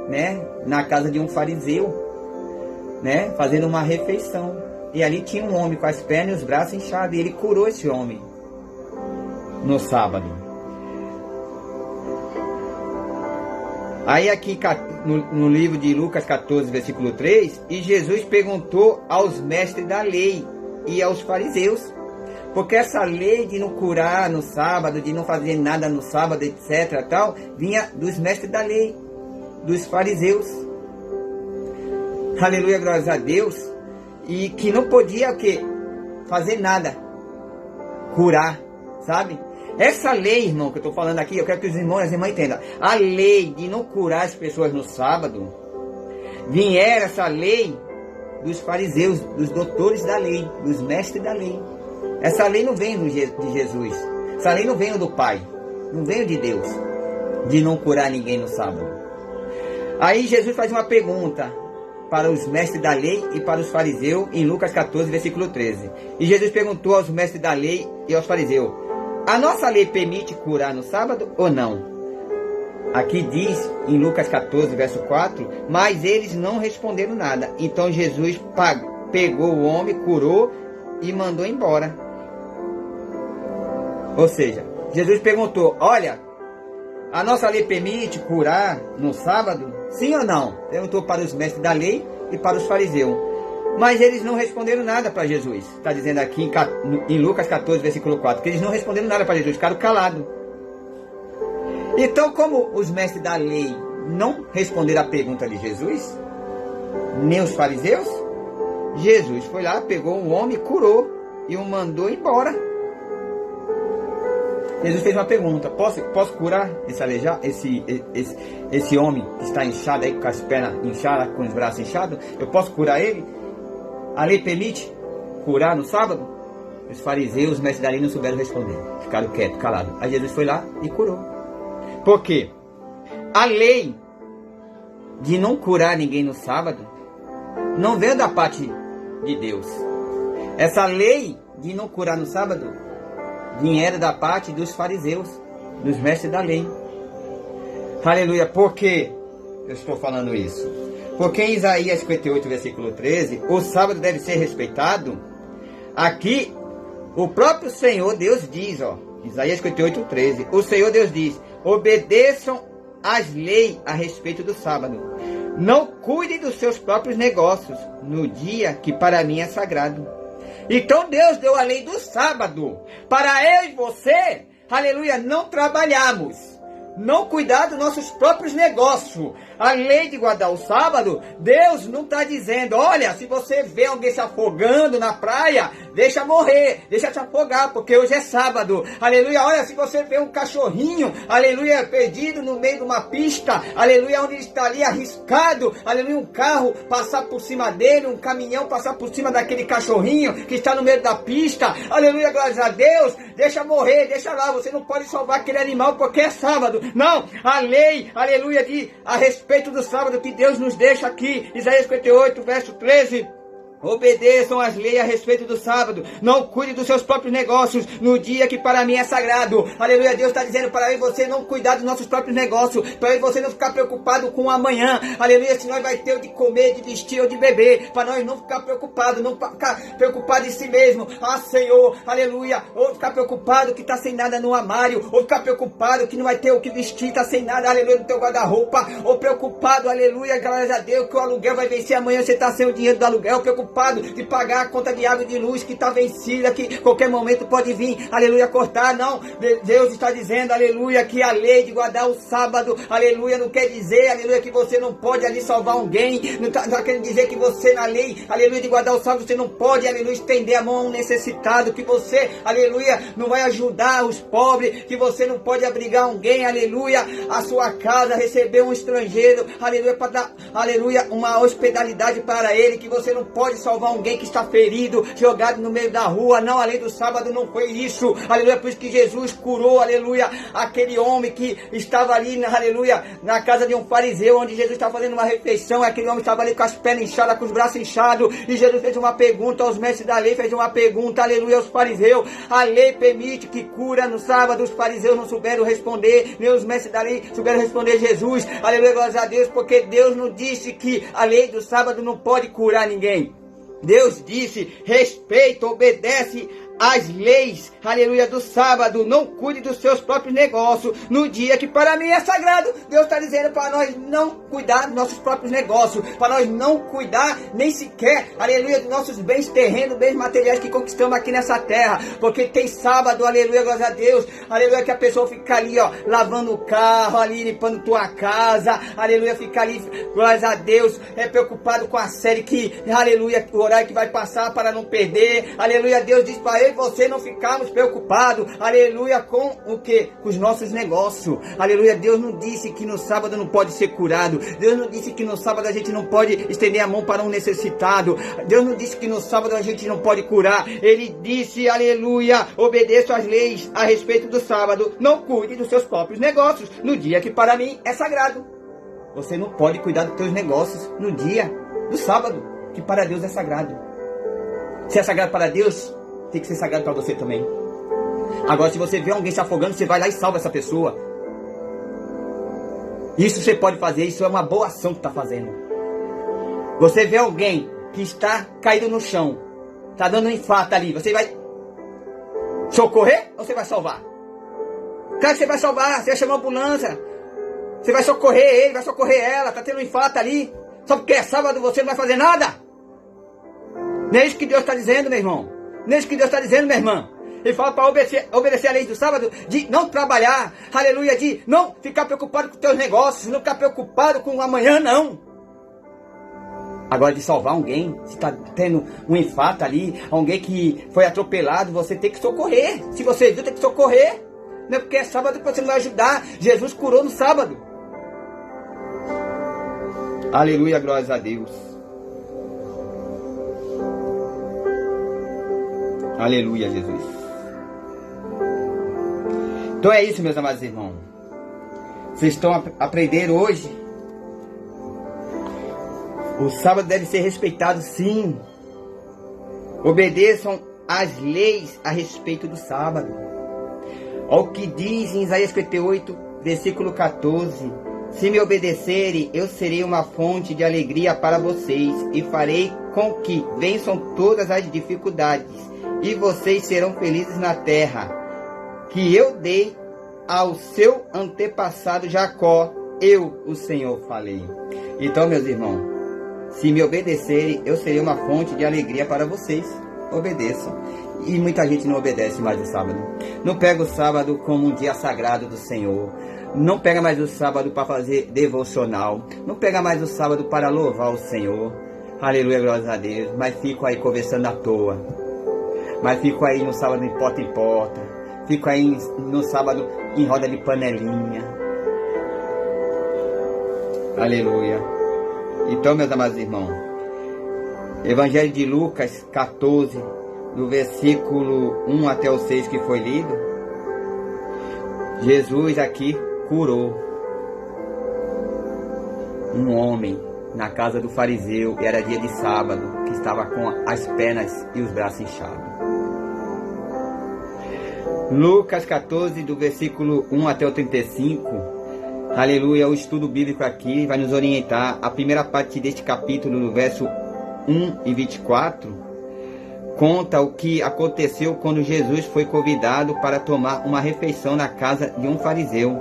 né, na casa de um fariseu, né, fazendo uma refeição. E ali tinha um homem com as pernas e os braços inchados, e ele curou esse homem no sábado. Aí aqui no livro de Lucas 14, versículo 3, e Jesus perguntou aos mestres da lei e aos fariseus: Porque essa lei de não curar no sábado, de não fazer nada no sábado, etc. tal, vinha dos mestres da lei, dos fariseus. Aleluia, glórias a Deus. E que não podia o quê? Fazer nada. Curar, sabe? Essa lei, irmão, que eu estou falando aqui, eu quero que os irmãos e as irmãs entendam. A lei de não curar as pessoas no sábado, viera essa lei dos fariseus, dos doutores da lei, dos mestres da lei. Essa lei não veio de Jesus. Essa lei não veio do Pai. Não veio de Deus. De não curar ninguém no sábado. Aí Jesus faz uma pergunta para os mestres da lei e para os fariseus em Lucas 14, versículo 13. E Jesus perguntou aos mestres da lei e aos fariseus: a nossa lei permite curar no sábado ou não? Aqui diz em Lucas 14, verso 4, mas eles não responderam nada. Então Jesus pegou o homem, curou e mandou embora. Ou seja, Jesus perguntou: olha, a nossa lei permite curar no sábado? Sim ou não? Perguntou para os mestres da lei e para os fariseus. Mas eles não responderam nada para Jesus. Está dizendo aqui em Lucas 14, versículo 4, que eles não responderam nada para Jesus, ficaram calados. Então, como os mestres da lei não responderam a pergunta de Jesus, nem os fariseus, Jesus foi lá, pegou um homem, curou e o mandou embora. Jesus fez uma pergunta: posso curar esse aleijado, esse homem que está inchado aí, com as pernas inchadas, com os braços inchados? Eu posso curar ele? A lei permite curar no sábado? Os fariseus, os mestres da lei não souberam responder, ficaram quietos, calados. Aí Jesus foi lá e curou. Por quê? A lei de não curar ninguém no sábado não veio da parte de Deus. Essa lei de não curar no sábado vinha da parte dos fariseus, dos mestres da lei. Aleluia. Por que eu estou falando isso? Porque em Isaías 58, versículo 13, o sábado deve ser respeitado. Aqui, o próprio Senhor Deus diz, Isaías 58, 13, o Senhor Deus diz: obedeçam às leis a respeito do sábado. Não cuidem dos seus próprios negócios no dia que para mim é sagrado. Então Deus deu a lei do sábado para eu e você, aleluia, não trabalharmos, não cuidar dos nossos próprios negócios. A lei de guardar o sábado, Deus não está dizendo: olha, se você vê alguém se afogando na praia, deixa morrer, deixa se afogar, porque hoje é sábado. Aleluia. Olha, se você vê um cachorrinho, aleluia, perdido no meio de uma pista, aleluia, onde ele está ali arriscado, aleluia, um carro passar por cima dele, um caminhão passar por cima daquele cachorrinho que está no meio da pista, aleluia, glórias a Deus, deixa morrer, deixa lá, você não pode salvar aquele animal porque é sábado. Não, a lei, aleluia, a respeito do sábado que Deus nos deixa aqui, Isaías 58, verso 13. Obedeçam às leis a respeito do sábado. Não cuide dos seus próprios negócios no dia que para mim é sagrado. Aleluia. Deus está dizendo para eu e você não cuidar dos nossos próprios negócios, para eu e você não ficar preocupado com o amanhã. Aleluia. Se nós vai ter o de comer, de vestir ou de beber, para nós não ficar preocupado, não ficar preocupado em si mesmo. Ah, Senhor, aleluia. Ou ficar preocupado que está sem nada no armário, ou ficar preocupado que não vai ter o que vestir, está sem nada, aleluia, no teu guarda-roupa, ou preocupado, aleluia, graças a Deus, que o aluguel vai vencer amanhã, você está sem o dinheiro do aluguel, preocupado de pagar a conta de água e de luz que está vencida, que qualquer momento pode vir, aleluia, cortar. Não, Deus está dizendo, aleluia, que a lei de guardar o sábado, aleluia, não quer dizer, aleluia, que você não pode ali salvar alguém, não está querendo dizer que você na lei, aleluia, de guardar o sábado, você não pode, aleluia, estender a mão a um necessitado, que você, aleluia, não vai ajudar os pobres, que você não pode abrigar alguém, aleluia, a sua casa, receber um estrangeiro, aleluia, para dar, aleluia, uma hospitalidade para ele, que você não pode salvar alguém que está ferido, jogado no meio da rua. Não, a lei do sábado não foi isso, aleluia, por isso que Jesus curou, aleluia, aquele homem que estava ali, aleluia, na casa de um fariseu, onde Jesus estava fazendo uma refeição, aquele homem estava ali com as pernas inchadas, com os braços inchados, e Jesus fez uma pergunta aos mestres da lei, fez uma pergunta, aleluia, aos fariseus: a lei permite que cura no sábado? Os fariseus não souberam responder, nem os mestres da lei souberam responder Jesus, aleluia, glórias a Deus, porque Deus não disse que a lei do sábado não pode curar ninguém. Deus disse: respeita, obedece as leis, aleluia, do sábado. Não cuide dos seus próprios negócios no dia que para mim é sagrado. Deus está dizendo para nós não cuidar dos nossos próprios negócios, para nós não cuidar nem sequer, aleluia, dos nossos bens terrenos, bens materiais que conquistamos aqui nessa terra, porque tem sábado, aleluia, glória a Deus, aleluia, que a pessoa fica ali, ó, lavando o carro, ali limpando tua casa, aleluia, fica ali, glória a Deus, preocupado com a série que, aleluia, o horário que vai passar para não perder, aleluia. Deus diz para eu e você não ficarmos preocupados, aleluia, com o que? Com os nossos negócios, aleluia. Deus não disse que no sábado não pode ser curado, Deus não disse que no sábado a gente não pode estender a mão para um necessitado, Deus não disse que no sábado a gente não pode curar, Ele disse, aleluia, obedeça às leis a respeito do sábado, não cuide dos seus próprios negócios, no dia que para mim é sagrado. Você não pode cuidar dos seus negócios no dia do sábado, que para Deus é sagrado. Se é sagrado para Deus, tem que ser sagrado para você também. Agora, se você vê alguém se afogando, você vai lá e salva essa pessoa. Isso você pode fazer, isso é uma boa ação que está fazendo. Você vê alguém que está caído no chão, está dando um infarto ali, você vai socorrer ou você vai salvar? Claro que você vai salvar, você vai chamar a ambulância, você vai socorrer ele, vai socorrer ela, está tendo um infarto ali, só porque é sábado você não vai fazer nada? Não é isso que Deus está dizendo, meu irmão. Não é isso que Deus está dizendo, minha irmã. Ele fala para obedecer a lei do sábado, de não trabalhar, aleluia, de não ficar preocupado com os teus negócios, não ficar preocupado com o amanhã, não. Agora, de salvar alguém, se está tendo um infarto ali, alguém que foi atropelado, você tem que socorrer. Se você viu, tem que socorrer. Não é porque é sábado que você não vai ajudar. Jesus curou no sábado. Aleluia, glórias a Deus. Aleluia, Jesus. Então é isso, meus amados irmãos. Vocês estão a aprender hoje. O sábado deve ser respeitado, sim. Obedeçam às leis a respeito do sábado. Olha o que diz em Isaías 58, versículo 14. Se me obedecerem, eu serei uma fonte de alegria para vocês e farei com que vençam todas as dificuldades e vocês serão felizes na terra que eu dei ao seu antepassado Jacó. Eu, o Senhor, falei. Então, meus irmãos, se me obedecerem, eu serei uma fonte de alegria para vocês. Obedeçam. E muita gente não obedece mais o sábado. Não pega o sábado como um dia sagrado do Senhor. Não pega mais o sábado para fazer devocional. Não pega mais o sábado para louvar o Senhor. Aleluia, glórias a Deus. Mas fico aí conversando à toa. Mas fico aí no sábado em porta em porta. Fico aí no sábado em roda de panelinha. Aleluia. Então, meus amados irmãos, Evangelho de Lucas 14, do versículo 1 até o 6 que foi lido, Jesus aqui curou um homem na casa do fariseu, e era dia de sábado, que estava com as pernas e os braços inchados. Lucas 14, do versículo 1 até o 35, aleluia, o estudo bíblico aqui vai nos orientar. A primeira parte deste capítulo, no verso 1 e 24, conta o que aconteceu quando Jesus foi convidado para tomar uma refeição na casa de um fariseu.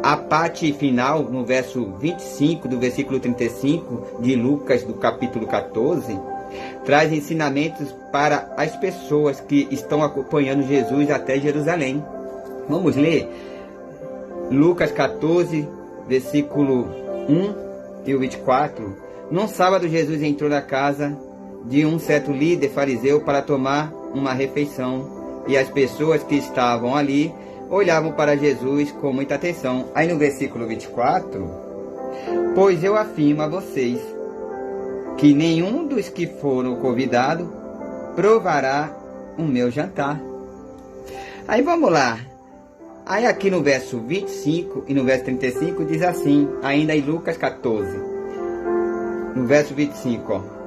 A parte final, no verso 25 do versículo 35 de Lucas, do capítulo 14, traz ensinamentos para as pessoas que estão acompanhando Jesus até Jerusalém. Vamos ler Lucas 14, versículo 1 e o 24. Num sábado, Jesus entrou na casa de um certo líder fariseu para tomar uma refeição, e as pessoas que estavam ali olhavam para Jesus com muita atenção. Aí no versículo 24, pois eu afirmo a vocês que nenhum dos que foram convidados provará o meu jantar. Aí vamos lá. Aí aqui no verso 25 e no verso 35 diz assim, ainda em Lucas 14, no verso 25, ó.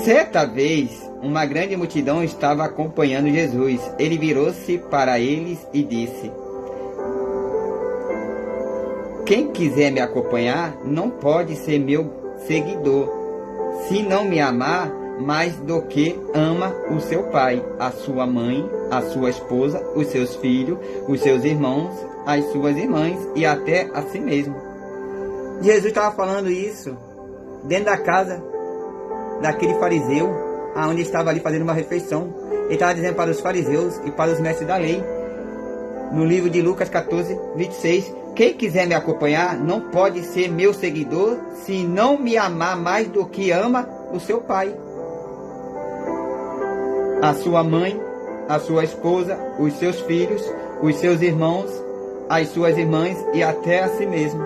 Certa vez, uma grande multidão estava acompanhando Jesus. Ele virou-se para eles e disse: quem quiser me acompanhar não pode ser meu seguidor. Se não me amar, mais do que ama o seu pai, a sua mãe, a sua esposa, os seus filhos, os seus irmãos, as suas irmãs e até a si mesmo. Jesus estava falando isso dentro da casa daquele fariseu, onde estava ali fazendo uma refeição. Ele estava dizendo para os fariseus e para os mestres da lei, no livro de Lucas 14, 26, quem quiser me acompanhar não pode ser meu seguidor se não me amar mais do que ama o seu pai, a sua mãe, a sua esposa, os seus filhos, os seus irmãos, as suas irmãs e até a si mesmo.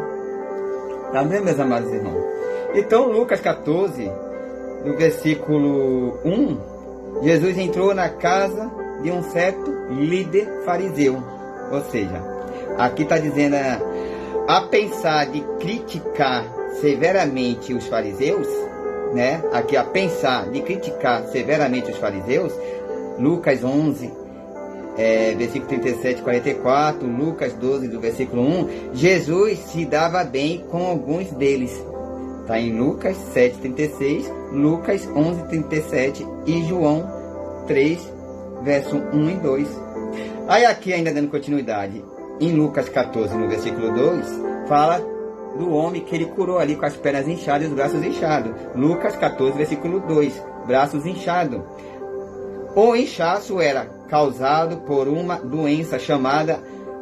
Tá vendo, meus amados irmãos? Então, Lucas 14, no versículo 1, Jesus entrou na casa de um certo líder fariseu. Ou seja, aqui está dizendo, a pensar de criticar severamente os fariseus, né? Aqui a pensar de criticar severamente os fariseus, Lucas 11, versículo 37 e 44, Lucas 12, do versículo 1, Jesus se dava bem com alguns deles. Está em Lucas 7, 36, Lucas 11, 37 e João 3, verso 1 e 2. Aí aqui, ainda dando continuidade, em Lucas 14, no versículo 2, fala do homem que ele curou ali com as pernas inchadas e os braços inchados. Lucas 14, versículo 2, braços inchados. O inchaço era causado por uma doença chamada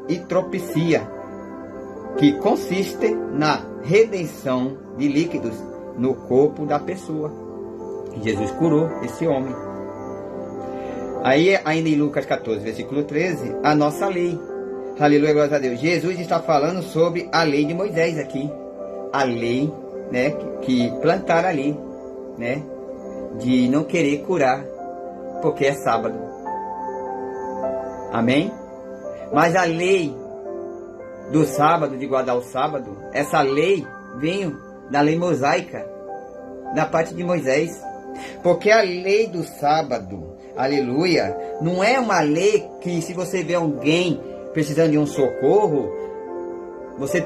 hidropisia, que consiste na retenção de líquidos no corpo da pessoa. Jesus curou esse homem. Aí, ainda em Lucas 14, versículo 13, a nossa lei. Aleluia, glória a Deus. Jesus está falando sobre a lei de Moisés aqui. A lei, né, que plantaram ali, né, de não querer curar, porque é sábado. Amém? Mas a lei do sábado, de guardar o sábado, essa lei veio da lei mosaica, da parte de Moisés. Porque a lei do sábado, aleluia, não é uma lei que, se você vê alguém precisando de um socorro, você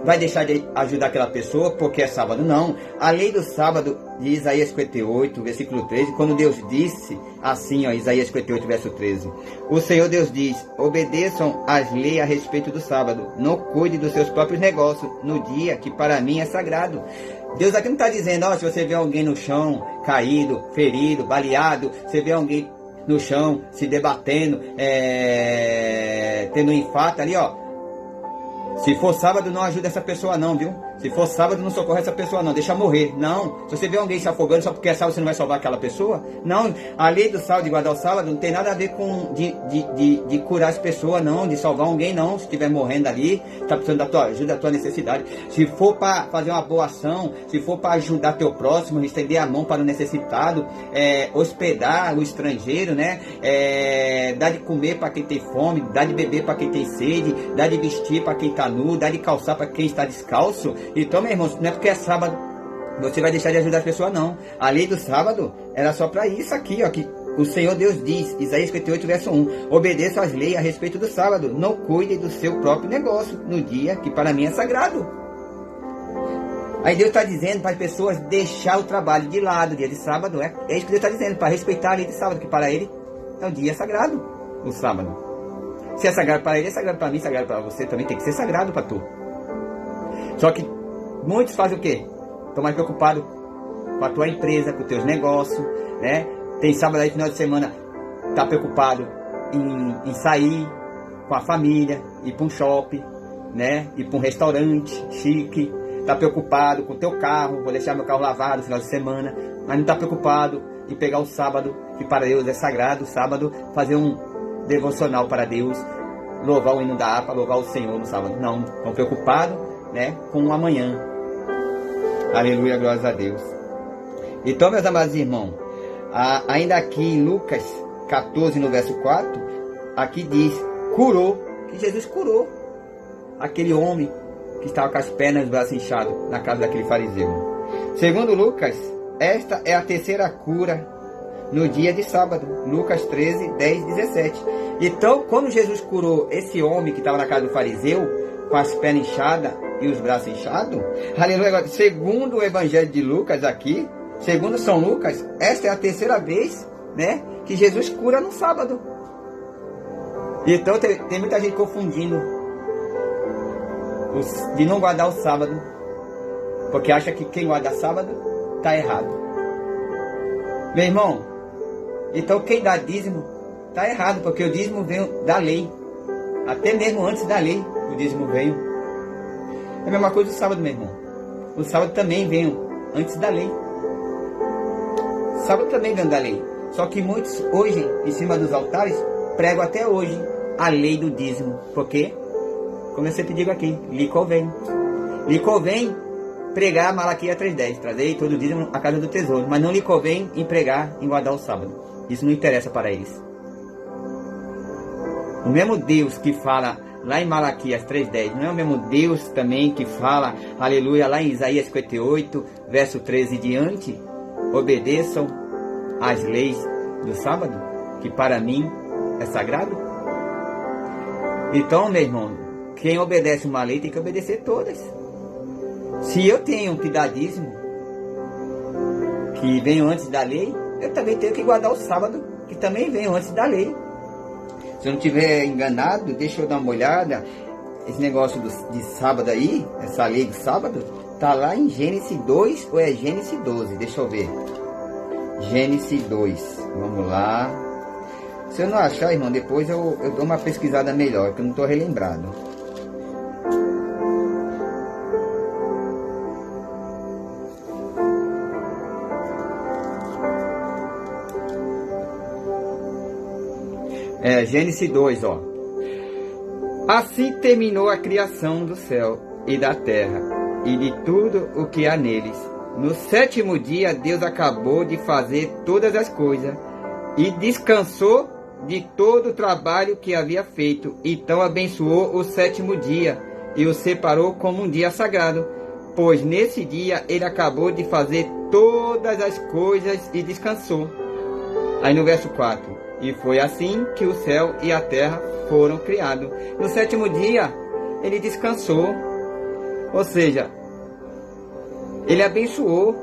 vai deixar de ajudar aquela pessoa porque é sábado. Não. A lei do sábado de Isaías 58, versículo 13, quando Deus disse assim, ó, Isaías 58, verso 13, o Senhor Deus diz, obedeçam às leis a respeito do sábado, não cuide dos seus próprios negócios no dia que para mim é sagrado. Deus aqui não está dizendo, ó, se você vê alguém no chão, caído, ferido, baleado, você vê alguém no chão, se debatendo, tendo um infarto ali, ó, se for sábado, não ajuda essa pessoa não, viu? Se for sábado, não socorre essa pessoa não, deixa morrer. Não, se você vê alguém se afogando só porque é sábado, você não vai salvar aquela pessoa? Não, a lei do sábado, de guardar o sábado, não tem nada a ver com de curar as pessoas, não, de salvar alguém, não. Se estiver morrendo ali, está precisando da tua ajuda, da tua necessidade. Se for para fazer uma boa ação, se for para ajudar teu próximo, estender a mão para o necessitado, hospedar o estrangeiro, né? Dar de comer para quem tem fome, dar de beber para quem tem sede, dar de vestir para quem está nu, dar de calçar para quem está descalço. Então, meu irmão, não é porque é sábado você vai deixar de ajudar as pessoas, não. A lei do sábado era só para isso aqui, ó, que o Senhor Deus diz, Isaías 58, verso 1, obedeça às leis a respeito do sábado, não cuide do seu próprio negócio no dia que para mim é sagrado. Aí Deus está dizendo para as pessoas deixar o trabalho de lado, dia de sábado, é isso que Deus está dizendo, para respeitar a lei de sábado, que para ele é um dia sagrado, o sábado. Se é sagrado para ele, é sagrado para mim, sagrado para você, também tem que ser sagrado para tu. Só que muitos fazem o quê? Estão mais preocupados com a tua empresa, com os teus negócios, né? Tem sábado aí, final de semana, tá preocupado em sair com a família, ir para um shopping, né? Ir para um restaurante chique. Tá preocupado com o teu carro, vou deixar meu carro lavado no final de semana. Mas não tá preocupado em pegar o sábado, que para Deus é sagrado, sábado, fazer um devocional para Deus, louvar o hino da harpa, louvar o Senhor no sábado. Não, estão preocupados, né, com o amanhã. Aleluia, glórias a Deus. Então, meus amados irmãos, ainda aqui em Lucas 14, no verso 4, aqui diz, curou, que Jesus curou aquele homem que estava com as pernas e os braços inchados na casa daquele fariseu. Segundo Lucas, esta é a terceira cura no dia de sábado. Lucas 13, 10, 17. Então, quando Jesus curou esse homem que estava na casa do fariseu, com as pernas inchadas e os braços inchados, aleluia, segundo o evangelho de Lucas aqui, segundo São Lucas, esta é a terceira vez, né, que Jesus cura no sábado. Então tem muita gente confundindo de não guardar o sábado, porque acha que quem guarda sábado está errado. Meu irmão, então quem dá dízimo está errado, porque o dízimo veio da lei. Até mesmo antes da lei, o dízimo veio. É a mesma coisa do sábado, meu irmão. O sábado também veio antes da lei. O sábado também veio da lei. Só que muitos hoje, em cima dos altares, pregam até hoje a lei do dízimo. Porque, como eu sempre digo aqui, lhe convém. Lhe convém pregar Malaquias 3:10, trazer todo o dízimo à casa do tesouro. Mas não lhe convém em pregar, em guardar o sábado. Isso não interessa para eles. O mesmo Deus que fala lá em Malaquias 3:10, não é o mesmo Deus também que fala, aleluia, lá em Isaías 58, verso 13 e diante? Obedeçam às leis do sábado, que para mim é sagrado. Então, meu irmão, quem obedece uma lei tem que obedecer todas. Se eu tenho que dar dízimo, que venho antes da lei, eu também tenho que guardar o sábado, que também venho antes da lei. Se eu não estiver enganado, deixa eu dar uma olhada. Esse negócio de sábado aí, essa lei do sábado, tá lá em Gênesis 2 ou é Gênesis 12? Deixa eu ver. Gênesis 2. Vamos lá. Se eu não achar, irmão, depois eu dou uma pesquisada melhor, que eu não estou relembrado. Gênesis 2, ó. Assim terminou a criação do céu e da terra, e de tudo o que há neles. No sétimo dia, Deus acabou de fazer todas as coisas, e descansou de todo o trabalho que havia feito. Então abençoou o sétimo dia, e o separou como um dia sagrado, pois nesse dia ele acabou de fazer todas as coisas e descansou. Aí no verso 4. E foi assim que o céu e a terra foram criados. No sétimo dia, ele descansou. Ou seja, ele abençoou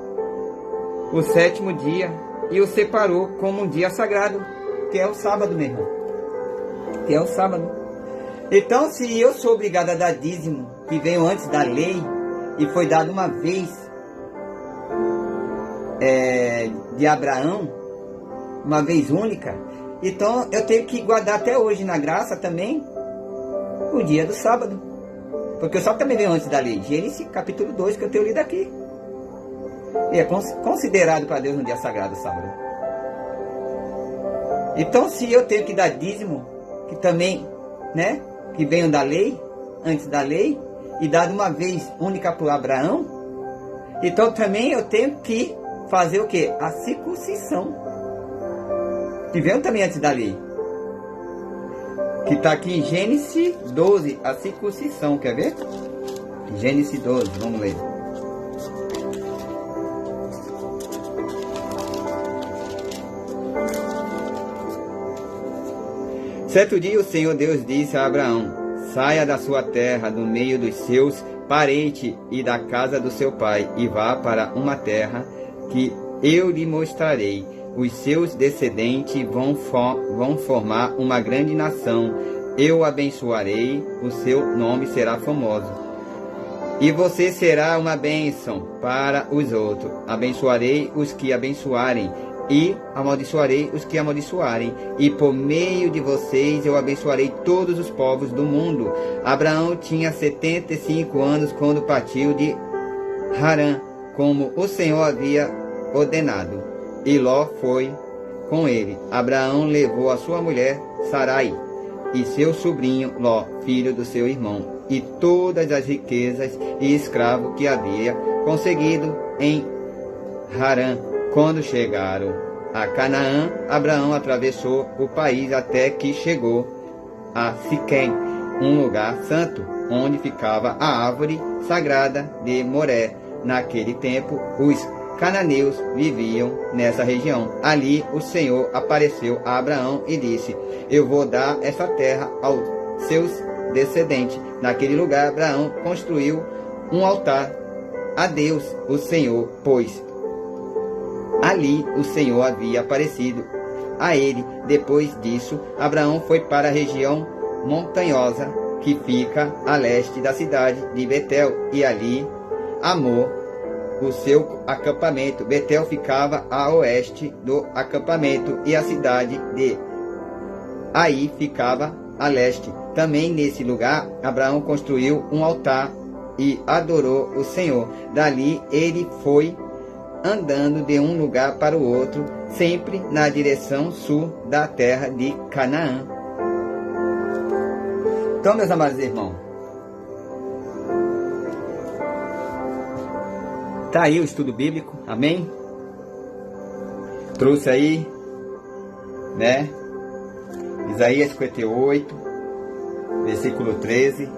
o sétimo dia e o separou como um dia sagrado, que é o sábado, meu irmão. Que é o sábado. Então, se eu sou obrigado a dar dízimo, que veio antes da lei, e foi dado uma vez de Abraão, uma vez única, então eu tenho que guardar até hoje na graça também o dia do sábado. Porque o sábado também veio antes da lei. Gênesis capítulo 2 que eu tenho lido aqui. E é considerado para Deus um dia sagrado o sábado. Então se eu tenho que dar dízimo, que também, né, que veio da lei, antes da lei, e dado uma vez única para Abraão, então também eu tenho que fazer o quê? A circuncisão. Que veio também antes da lei. Que está aqui em Gênesis 12, a circuncisão, quer ver? Gênesis 12, vamos ler. Certo dia o Senhor Deus disse a Abraão: saia da sua terra, do meio dos seus parentes e da casa do seu pai, e vá para uma terra que eu lhe mostrarei. Os seus descendentes vão formar uma grande nação. Eu o abençoarei, o seu nome será famoso. E você será uma bênção para os outros. Abençoarei os que abençoarem, e amaldiçoarei os que amaldiçoarem. E por meio de vocês eu abençoarei todos os povos do mundo. Abraão tinha 75 anos quando partiu de Harã, como o Senhor havia ordenado. E Ló foi com ele. Abraão levou a sua mulher Sarai e seu sobrinho Ló, filho do seu irmão, e todas as riquezas e escravos que havia conseguido em Harã. Quando chegaram a Canaã, Abraão atravessou o país até que chegou a Siquém, um lugar santo, onde ficava a árvore sagrada de Moré. Naquele tempo, os cananeus viviam nessa região. Ali o Senhor apareceu a Abraão e disse: eu vou dar essa terra aos seus descendentes. Naquele lugar Abraão construiu um altar a Deus, o Senhor, pôs ali o Senhor havia aparecido a ele. Depois disso, Abraão foi para a região montanhosa que fica a leste da cidade de Betel, e ali armou o seu acampamento. Betel ficava a oeste do acampamento, e a cidade de Ai ficava a leste. Também nesse lugar, Abraão construiu um altar e adorou o Senhor. Dali ele foi andando de um lugar para o outro, sempre na direção sul da terra de Canaã. Então, meus amados irmãos, tá aí o estudo bíblico, amém? Trouxe aí, né? Isaías 58, versículo 13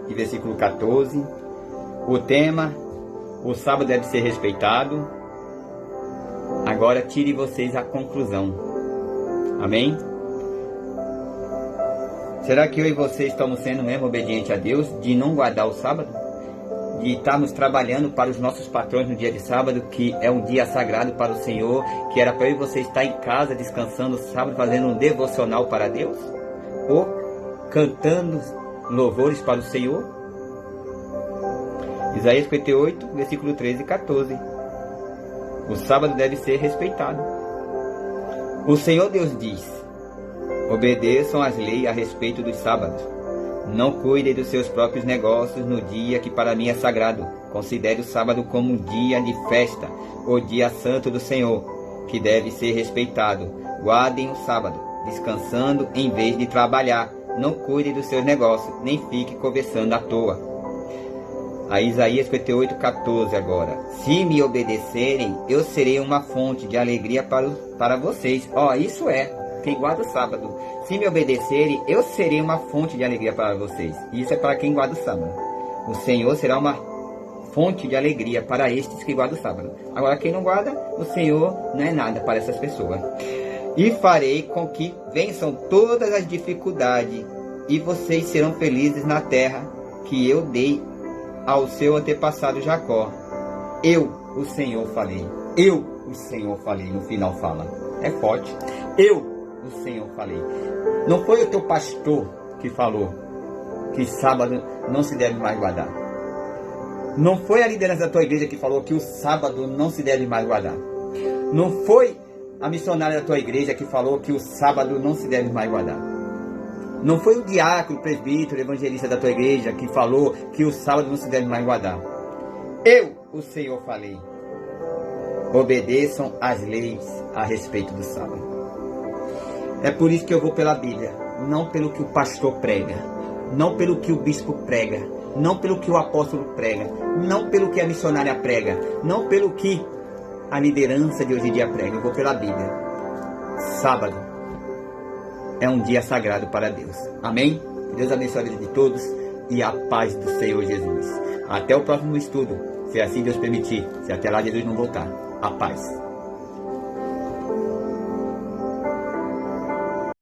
e versículo 14. O tema: o sábado deve ser respeitado. Agora tire vocês a conclusão, amém? Será que eu e você estamos sendo mesmo obedientes a Deus, de não guardar o sábado? De estarmos trabalhando para os nossos patrões no dia de sábado, que é um dia sagrado para o Senhor, que era para eu e você estar em casa descansando sábado, fazendo um devocional para Deus? Ou cantando louvores para o Senhor? Isaías 58, versículo 13 e 14. O sábado deve ser respeitado. O Senhor Deus diz: obedeçam às leis a respeito dos sábados. Não cuidem dos seus próprios negócios no dia que para mim é sagrado. Considere o sábado como um dia de festa, o dia santo do Senhor, que deve ser respeitado. Guardem o sábado, descansando em vez de trabalhar. Não cuidem dos seus negócios, nem fiquem conversando à toa. A Isaías 58, 14 agora. Se me obedecerem, eu serei uma fonte de alegria para vocês. Isso é quem guarda o sábado. Se me obedecerem, eu serei uma fonte de alegria para vocês. Isso é para quem guarda o sábado. O Senhor será uma fonte de alegria para estes que guardam o sábado. Agora, quem não guarda, o Senhor não é nada para essas pessoas. E farei com que vençam todas as dificuldades, e vocês serão felizes na terra que eu dei ao seu antepassado Jacó. Eu, o Senhor, falei. Eu, o Senhor, falei. No final fala. É forte. Eu, o Senhor, falei. Não foi o teu pastor que falou que sábado não se deve mais guardar. Não foi a liderança da tua igreja que falou que o sábado não se deve mais guardar. Não foi a missionária da tua igreja que falou que o sábado não se deve mais guardar. Não foi o diácono, o presbítero, o evangelista da tua igreja que falou que o sábado não se deve mais guardar. Eu, o Senhor, falei. Obedeçam às leis a respeito do sábado. É por isso que eu vou pela Bíblia, não pelo que o pastor prega, não pelo que o bispo prega, não pelo que o apóstolo prega, não pelo que a missionária prega, não pelo que a liderança de hoje em dia prega. Eu vou pela Bíblia. Sábado é um dia sagrado para Deus. Amém? Deus abençoe a vida de todos e a paz do Senhor Jesus. Até o próximo estudo, se assim Deus permitir, se até lá Jesus não voltar. A paz.